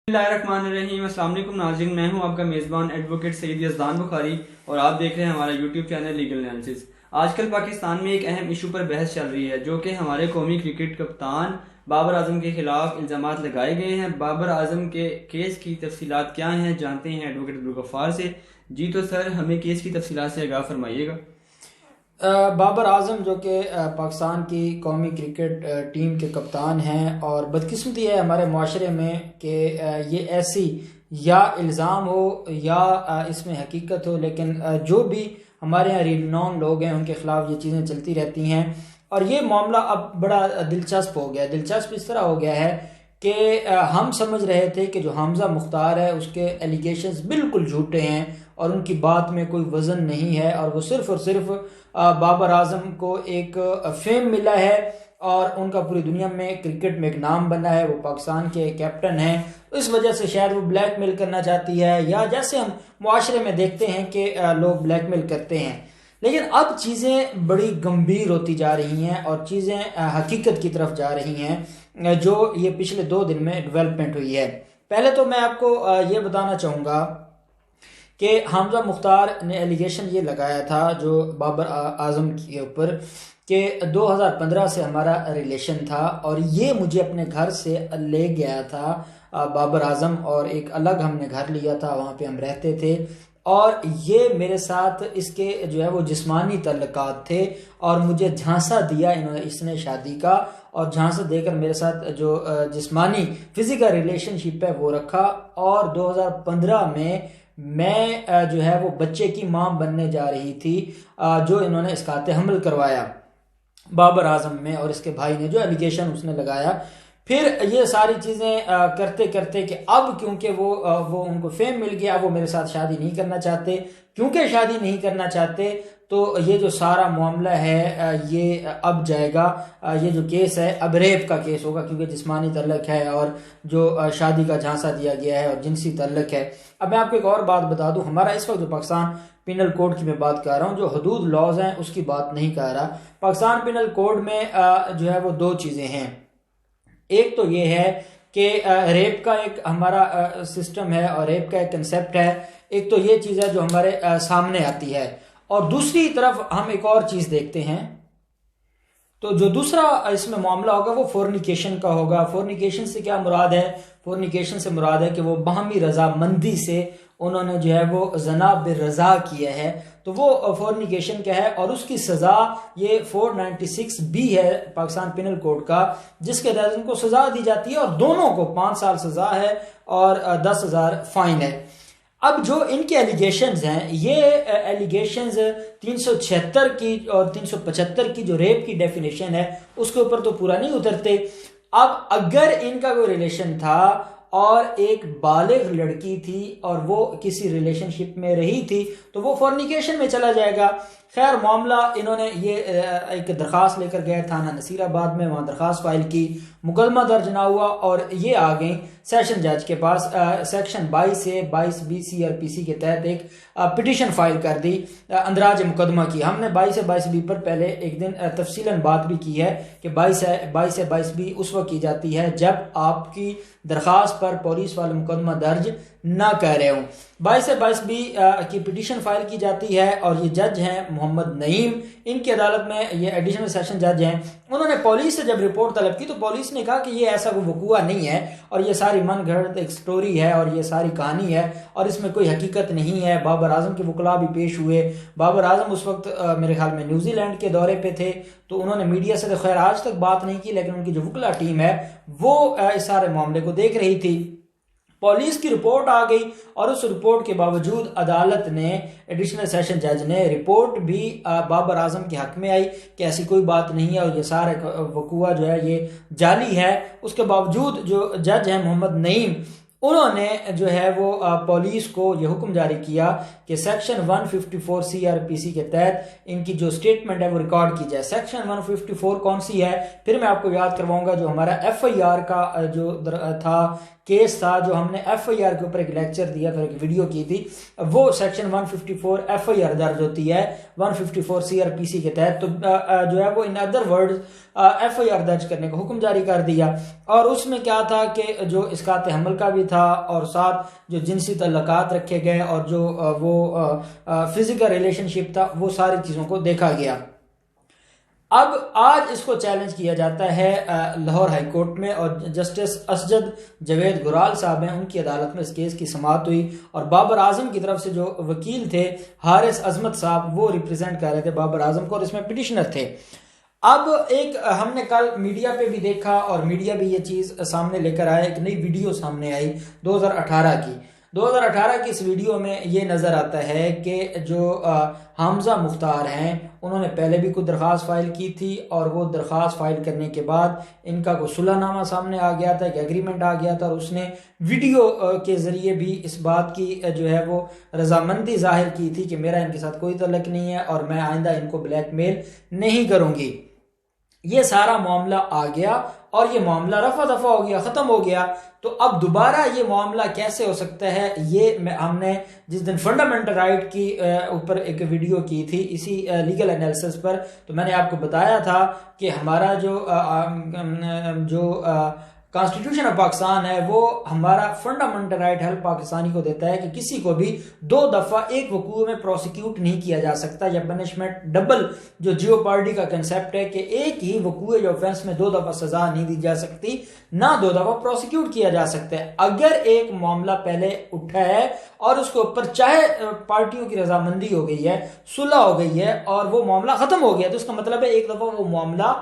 बिस्मिल्लाहिर्रहमानिर्रहीम। अस्सलाम वालेकुम नाज़रीन, मैं हूं आपका मेज़बान एडवोकेट सईद यज़दान बुखारी और आप देख रहे हैं हमारा यूट्यूब चैनल लीगल एनालिसिस। आजकल पाकिस्तान में एक अहम इशू पर बहस चल रही है जो कि हमारे कौमी क्रिकेट कप्तान बाबर आजम के खिलाफ इल्ज़ामात लगाए गए हैं। बाबर आजम के केस की तफसीलात क्या हैं जानते हैं एडवोकेट अब्दुल गफ्फार से। जी तो सर, हमें केस की तफसीलात से आगाह फरमाइएगा। बाबर आजम जो कि पाकिस्तान की कौमी क्रिकेट टीम के कप्तान हैं, और बदकिस्मती है हमारे माशरे में कि ये ऐसी या इल्ज़ाम हो या इसमें हकीकत हो, लेकिन जो भी हमारे यहाँ रिनॉन लोग हैं उनके खिलाफ ये चीज़ें चलती रहती हैं। और ये मामला अब बड़ा दिलचस्प हो गया है। दिलचस्प इस तरह हो गया है कि हम समझ रहे थे कि जो हमजा मुख्तार है उसके एलिगेशंस बिल्कुल झूठे हैं और उनकी बात में कोई वज़न नहीं है, और वो सिर्फ़ और सिर्फ बाबर आजम को एक फेम मिला है और उनका पूरी दुनिया में क्रिकेट में एक नाम बना है, वो पाकिस्तान के कैप्टन हैं, इस वजह से शायद वो ब्लैकमेल करना चाहती है, या जैसे हम मुआशरे में देखते हैं कि लोग ब्लैकमेल करते हैं। लेकिन अब चीज़ें बड़ी गंभीर होती जा रही हैं और चीज़ें हकीकत की तरफ जा रही हैं, जो ये पिछले 2 दिन में डेवलपमेंट हुई है। पहले तो मैं आपको ये बताना चाहूँगा कि हमजा मुख्तार ने एलिगेशन ये लगाया था जो बाबर आजम के ऊपर कि 2015 से हमारा रिलेशन था और ये मुझे अपने घर से ले गया था बाबर आजम, और एक अलग हमने घर लिया था, वहाँ पे हम रहते थे, और ये मेरे साथ इसके जो है वो जिस्मानी तल्लुकात थे और मुझे झांसा दिया इसने शादी का, और झांसा देकर मेरे साथ जो जिस्मानी फिजिकल रिलेशनशिप है वो रखा। और 2015 में मैं जो है वो बच्चे की मां बनने जा रही थी, जो इन्होंने इसकाते हमल करवाया बाबर आजम में और इसके भाई ने जो एलिगेशन उसने लगाया। फिर ये सारी चीज़ें करते करते कि अब क्योंकि वो उनको फेम मिल गया, वो मेरे साथ शादी नहीं करना चाहते। क्योंकि शादी नहीं करना चाहते तो ये जो सारा मामला है ये अब जाएगा, ये जो केस है अब रेप का केस होगा, क्योंकि जिस्मानी तल्लक है और जो शादी का झांसा दिया गया है और जिनसी तल्लक है। अब मैं आपको एक और बात बता दूं, हमारा इस वक्त जो पाकिस्तान पिनल कोड की मैं बात कर रहा हूँ, जो हदूद लॉज हैं उसकी बात नहीं कर रहा। पाकिस्तान पिनल कोड में जो है वो 2 चीज़ें हैं। एक तो ये है कि रेप का एक हमारा सिस्टम है और रेप का एक कंसेप्ट है। एक तो ये चीज़ है जो हमारे सामने आती है, और दूसरी तरफ हम एक और चीज़ देखते हैं। तो जो दूसरा इसमें मामला होगा वो फोर्निकेशन का होगा। फोर्निकेशन से क्या मुराद है? फोर्निकेशन से मुराद है कि वो बाहमी रजामंदी से उन्होंने जो है वो जना बेरजा किया है, तो वो फोर्निकेशन क्या है, और उसकी सजा ये 496B है पाकिस्तान पिनल कोड का, जिसके तहत उनको सजा दी जाती है और दोनों को 5 साल सजा है और 10,000 फाइन है। अब जो इनके एलिगेशंस हैं, ये एलिगेशंस 376 की और 375 की जो रेप की डेफिनेशन है उसके ऊपर तो पूरा नहीं उतरते। अब अगर इनका कोई रिलेशन था और एक बालिग लड़की थी और वो किसी रिलेशनशिप में रही थी तो वो फॉर्निकेशन में चला जाएगा। खैर मामला इन्होंने ये एक दरख्वास्त लेकर गए थाना नसीराबाद में, वहाँ दरख्वास्त फाइल की, मुकदमा दर्ज ना हुआ और ये आ गई सेशन जज के पास। सेक्शन 22 से 22B CRPC के तहत एक पिटिशन फाइल कर दी अंदराज मुकदमा की। हमने 22 से 22B पर पहले एक दिन तफसीलन बात भी की है कि 22 से 22B उस वक्त की जाती है जब आपकी दरख्वास्त पर पुलिस वाले मुकदमा दर्ज ना कर रहे हो। 22 से 22B की पिटीशन फाइल की जाती है और ये जज हैं मोहम्मद नईम, इनकी अदालत में ये एडिशनल सेशन जज हैं। उन्होंने पुलिस से जब रिपोर्ट तलब की तो पुलिस ने कहा कि ये ऐसा कोई वकूआ नहीं है और ये सारी मनगढ़ंत एक स्टोरी है और ये सारी कहानी है और इसमें कोई हकीकत नहीं है। बाबर आजम के वकला भी पेश हुए। बाबर आजम उस वक्त मेरे ख्याल में न्यूजीलैंड के दौरे पे थे, तो उन्होंने मीडिया से तो खैर आज तक बात नहीं की, लेकिन उनकी जो वकला टीम है वो इस सारे मामले को देख रही थी। पुलिस की रिपोर्ट आ गई और उस रिपोर्ट के बावजूद अदालत ने, एडिशनल सेशन जज ने, रिपोर्ट भी बाबर आजम के हक में आई कि ऐसी कोई बात नहीं है और ये सारा वकूआ जो है ये जाली है। उसके बावजूद जो जज है मोहम्मद नईम, उन्होंने जो है वो पुलिस को ये हुक्म जारी किया कि सेक्शन 154 CRPC के तहत इनकी जो स्टेटमेंट है वो रिकॉर्ड की जाए। सेक्शन 154 कौन सी है? फिर मैं आपको याद करवाऊंगा। जो हमारा FIR का जो था केस था, जो हमने FIR के ऊपर एक लेक्चर दिया था, एक वीडियो की थी, वो सेक्शन 154 FIR दर्ज होती है 154 CRPC के तहत। तो जो है वो इन अदर वर्ड FIR दर्ज करने का हुक्म जारी कर दिया। और उसमें क्या था कि जो इसकात हमल का भी था और साथ जो जिनसी तल्लुकात रखे गए और जो वो फिजिकल रिलेशनशिप था, वो सारी चीज़ों को देखा गया। अब आज इसको चैलेंज किया जाता है लाहौर हाई कोर्ट में, और जस्टिस असजद जवेद गुराल साहब हैं, उनकी अदालत में इस केस की समाअत हुई और बाबर आजम की तरफ से जो वकील थे हारिस अजमत साहब, वो रिप्रेजेंट कर रहे थे बाबर आजम को और इसमें पिटिशनर थे। अब एक हमने कल मीडिया पे भी देखा और मीडिया भी ये चीज़ सामने लेकर आया, एक नई वीडियो सामने आई 2018 की इस वीडियो में ये नज़र आता है कि जो हमजा मुख्तार हैं, उन्होंने पहले भी कोई दरख्वास्त फाइल की थी और वो दरख्वास्त फाइल करने के बाद इनका कोई सुलहनामा सामने आ गया था, एक एग्रीमेंट आ गया था और उसने वीडियो के ज़रिए भी इस बात की जो है वो रजामंदी जाहिर की थी कि मेरा इनके साथ कोई तल्लुक नहीं है और मैं आइंदा इनको ब्लैकमेल नहीं करूँगी। ये सारा मामला आ गया और ये मामला रफा दफा हो गया, ख़त्म हो गया। तो अब दोबारा ये मामला कैसे हो सकता है, ये हमने जिस दिन फंडामेंटल राइट की ऊपर एक वीडियो की थी इसी लीगल एनालिसिस पर, तो मैंने आपको बताया था कि हमारा जो कॉन्स्टिट्यूशन ऑफ पाकिस्तान है वो हमारा फंडामेंटल राइट हर पाकिस्तानी को देता है कि किसी को भी 2 दफा एक वकूअ में प्रोसिक्यूट नहीं किया जा सकता, या पनिशमेंट डबल जो जियोपार्डी का कंसेप्ट है कि एक ही वकूअ या ऑफेंस में 2 दफा सजा नहीं दी जा सकती, ना 2 दफा प्रोसिक्यूट किया जा सकता है। अगर एक मामला पहले उठा है और उसके ऊपर चाहे पार्टियों की रजामंदी हो गई है, सुलह हो गई है और वो मामला खत्म हो गया, तो उसका मतलब है एक दफा वो मामला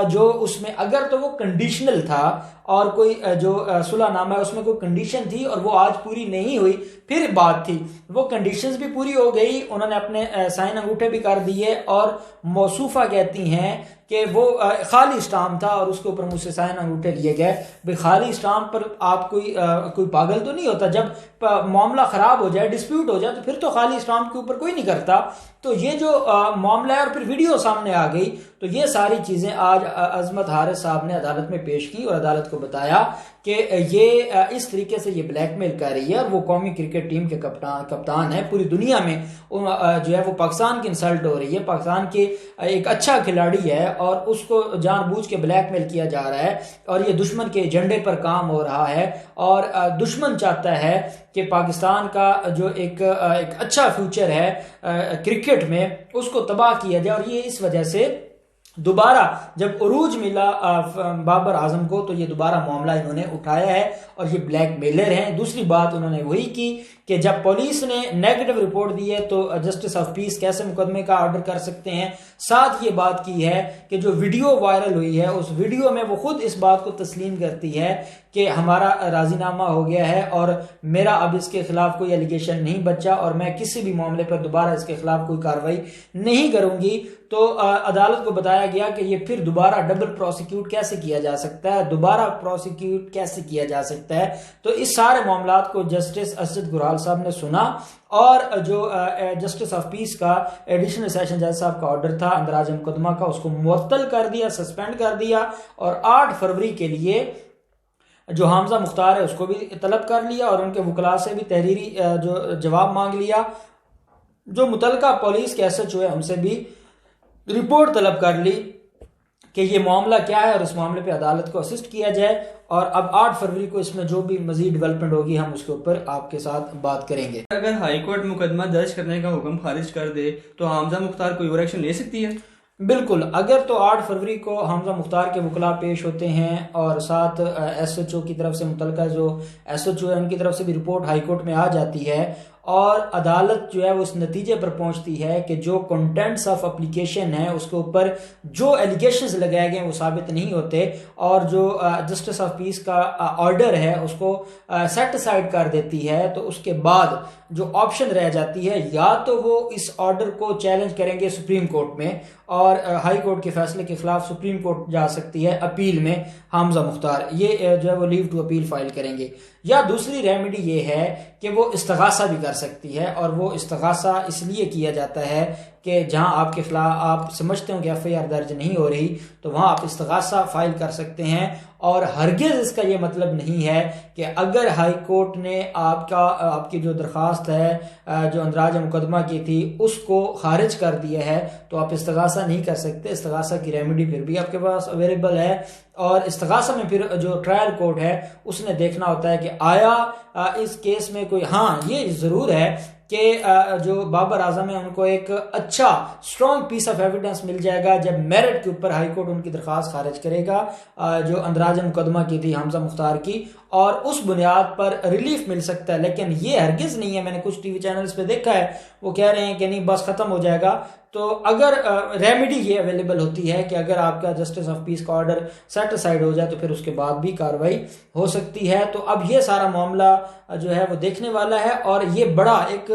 जो उसमें अगर तो वो कंडीशनल था और कोई जो सुलहनामा है उसमें कोई कंडीशन थी और वो आज पूरी नहीं हुई, फिर बात थी। वो कंडीशंस भी पूरी हो गई, उन्होंने अपने साइन अंगूठे भी कर दिए और मौसूफा कहती हैं कि वो खाली स्टाम्प था और उसके ऊपर मुझसे साइन अंगूठे लिए गए। भाई खाली स्टाम्प पर आप कोई पागल तो नहीं होता, जब मामला खराब हो जाए, डिस्प्यूट हो जाए, तो फिर तो खाली स्टाम्प के ऊपर कोई नहीं करता। तो ये जो मामला है और फिर वीडियो सामने आ गई, तो ये सारी चीजें आज अजमत हारिस साहब ने अदालत में पेश की और अदालत को बताया कि ये इस तरीके से ये ब्लैकमेल कर रही है और वो कौमी क्रिकेट टीम के कप्तान है। पूरी दुनिया में जो है वो पाकिस्तान की इंसल्ट हो रही है, पाकिस्तान के एक अच्छा खिलाड़ी है और उसको जानबूझ के ब्लैकमेल किया जा रहा है और ये दुश्मन के एजेंडे पर काम हो रहा है और दुश्मन चाहता है कि पाकिस्तान का जो एक अच्छा फ्यूचर है क्रिकेट में, उसको तबाह किया जाए। और ये इस वजह से दोबारा जब उरूज मिला बाबर आजम को, तो ये दोबारा मामला इन्होंने उठाया है और ये ब्लैकमेलर हैं। दूसरी बात उन्होंने वही की कि जब पुलिस ने नेगेटिव रिपोर्ट दी है तो जस्टिस ऑफ पीस कैसे मुकदमे का ऑर्डर कर सकते हैं। साथ ये बात की है कि जो वीडियो वायरल हुई है उस वीडियो में वो खुद इस बात को तस्लीम करती है कि हमारा राजीनामा हो गया है और मेरा अब इसके खिलाफ कोई एलिगेशन नहीं बचा और मैं किसी भी मामले पर दोबारा इसके खिलाफ कोई कार्रवाई नहीं करूंगी। तो अदालत को बताया गया कि ये फिर दोबारा डबल प्रोसिक्यूट कैसे किया जा सकता है, दोबारा प्रोसिक्यूट कैसे किया जा सकता है। तो इस सारे मामलात को जस्टिस असद गुराल साहब ने सुना और जो जस्टिस ऑफ पीस का एडिशनल सेशन जज साहब का ऑर्डर था अंदराज मुकदमा का, उसको मुअत्तल कर दिया, सस्पेंड कर दिया और 8 फरवरी के लिए जो हमजा मुख्तार है उसको भी तलब कर लिया और उनके वकला से भी तहरीरी जो जवाब मांग लिया। जो मुतलका पुलिस के SHO है उनसे भी रिपोर्ट तलब कर ली कि ये मामला क्या है और इस मामले पे अदालत को असिस्ट किया जाए। और अब 8 फरवरी को इसमें जो भी मजीद डेवलपमेंट होगी हम उसके ऊपर आपके साथ बात करेंगे। अगर हाई कोर्ट मुकदमा दर्ज करने का हुक्म खारिज कर दे तो हमजा मुख्तार कोई और एक्शन ले सकती है? बिल्कुल, अगर तो 8 फरवरी को हमजा मुख्तार के वकला पेश होते हैं और साथ SHO की तरफ से मुतलका जो SHO है उनकी तरफ से भी रिपोर्ट हाई कोर्ट में आ जाती है और अदालत जो है वो इस नतीजे पर पहुंचती है कि जो कंटेंट्स ऑफ एप्लीकेशन है उसके ऊपर जो एलिगेशंस लगाए गए वो साबित नहीं होते और जो जस्टिस ऑफ पीस का ऑर्डर है उसको सेट असाइड कर देती है, तो उसके बाद जो ऑप्शन रह जाती है या तो वो इस ऑर्डर को चैलेंज करेंगे सुप्रीम कोर्ट में और हाई कोर्ट के फैसले के खिलाफ सुप्रीम कोर्ट जा सकती है अपील में हमजा मुख्तार, ये जो है वो लीव टू अपील फाइल करेंगे। या दूसरी रेमेडी ये है कि वो इस्तगासा भी कर सकती है और वो इस्तगासा इसलिए किया जाता है कि जहां आपके खिलाफ आप समझते हो कि FIR दर्ज नहीं हो रही तो वहां आप इस्तगासा फाइल कर सकते हैं। और हरगिज इसका ये मतलब नहीं है कि अगर हाई कोर्ट ने आपकी जो दरख्वास्त है जो अंदराज मुकदमा की थी उसको खारिज कर दिया है तो आप इस्तगासा नहीं कर सकते। इस्तगासा की रेमेडी फिर भी आपके पास अवेलेबल है और इस्तगासा में फिर जो ट्रायल कोर्ट है उसने देखना होता है कि आया इस केस में कोई, हाँ ये जरूर है कि जो बाबर आजम है उनको एक अच्छा स्ट्रॉन्ग पीस ऑफ एविडेंस मिल जाएगा जब मेरिट के ऊपर हाई कोर्ट उनकी दरख्वास्त खारिज करेगा जो अंदराज मुकदमा की थी हमजा मुख्तार की, और उस बुनियाद पर रिलीफ मिल सकता है। लेकिन ये हरगिज नहीं है, मैंने कुछ टीवी चैनल्स पे देखा है वो कह रहे हैं कि नहीं बस खत्म हो जाएगा। तो अगर रेमेडी ये अवेलेबल होती है कि अगर आपका जस्टिस ऑफ पीस का ऑर्डर सेट असाइड हो जाए तो फिर उसके बाद भी कार्रवाई हो सकती है। तो अब ये सारा मामला जो है वो देखने वाला है और ये बड़ा एक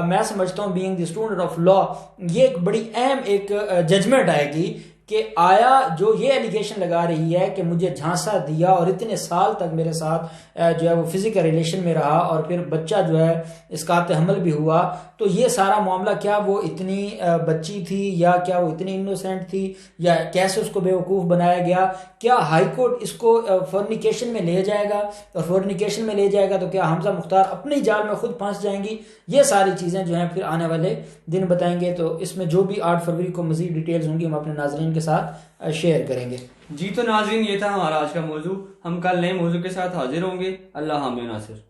मैं समझता हूँ being the student of law ये एक बड़ी अहम एक जजमेंट आएगी कि आया जो ये एलिगेशन लगा रही है कि मुझे झांसा दिया और इतने साल तक मेरे साथ जो है वो फिजिकल रिलेशन में रहा और फिर बच्चा जो है इसकात हमल भी हुआ, तो ये सारा मामला क्या वो इतनी बच्ची थी या क्या वो इतनी इनोसेंट थी या कैसे उसको बेवकूफ़ बनाया गया, क्या हाई कोर्ट इसको फोर्निकेशन में ले जाएगा और फोर्निकेशन में ले जाएगा तो क्या हमजा मुख्तार अपनी जाल में खुद फंस जाएंगी। ये सारी चीज़ें जो हैं फिर आने वाले दिन बताएंगे। तो इसमें जो भी 8 फरवरी को मज़ीद डिटेल्स होंगी हम अपने नाज़रीन के साथ शेयर करेंगे। जी तो नाज़रीन ये था हमारा आज का मौजू, हम कल नए मौजू के साथ हाजिर होंगे। अल्लाह हामिद नासिर।